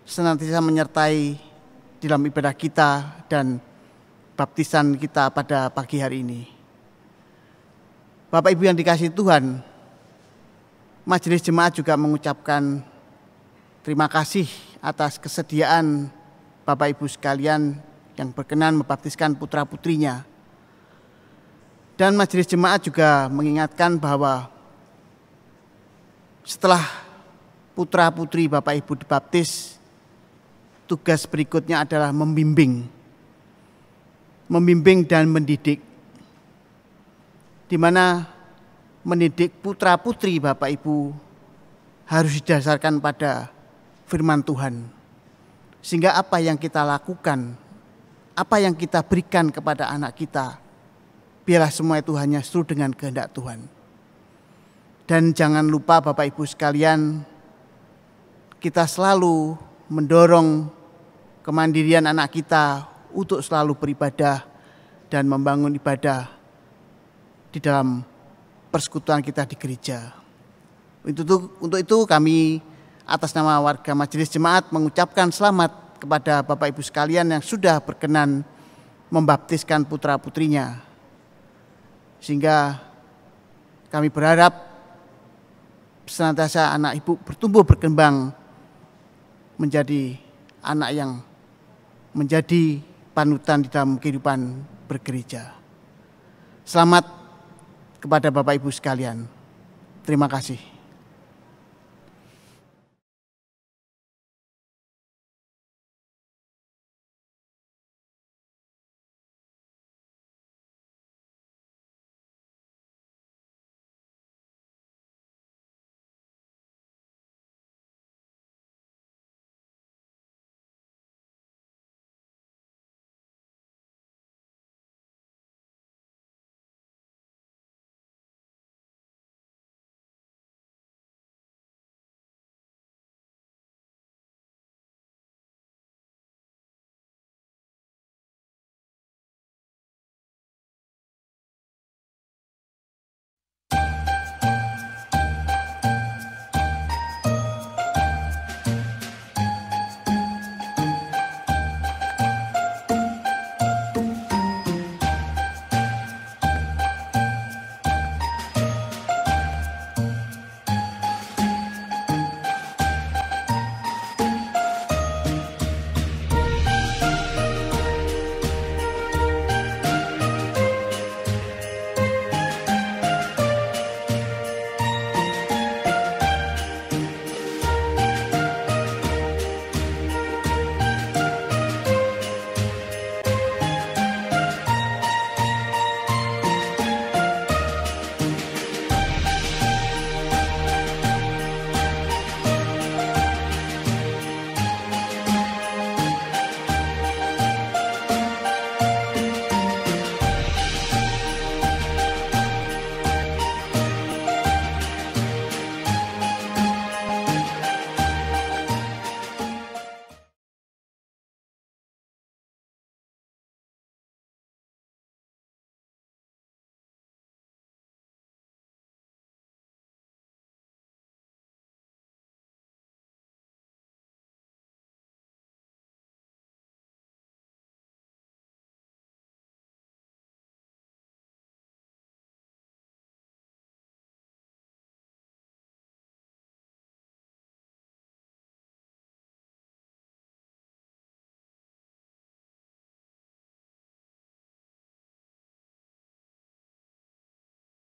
senantiasa menyertai dalam ibadah kita dan baptisan kita pada pagi hari ini. Bapak Ibu yang dikasihi Tuhan, Majelis Jemaat juga mengucapkan terima kasih atas kesediaan Bapak Ibu sekalian yang berkenan membaptiskan putra-putrinya. Dan Majelis Jemaat juga mengingatkan bahwa setelah putra-putri Bapak Ibu dibaptis, tugas berikutnya adalah membimbing. membimbing dan mendidik, di mana mendidik putra-putri Bapak Ibu harus didasarkan pada firman Tuhan. Sehingga apa yang kita lakukan, apa yang kita berikan kepada anak kita, biarlah semua itu hanya sesuai dengan kehendak Tuhan. Dan jangan lupa Bapak Ibu sekalian, kita selalu mendorong kemandirian anak kita untuk selalu beribadah dan membangun ibadah di dalam persekutuan kita di gereja. Untuk itu kami atas nama warga Majelis Jemaat mengucapkan selamat kepada Bapak Ibu sekalian yang sudah berkenan membaptiskan putra-putrinya. Sehingga kami berharap senantiasa anak ibu bertumbuh berkembang menjadi anak yang menjadi panutan di dalam kehidupan bergereja. Selamat kepada Bapak Ibu sekalian. Terima kasih.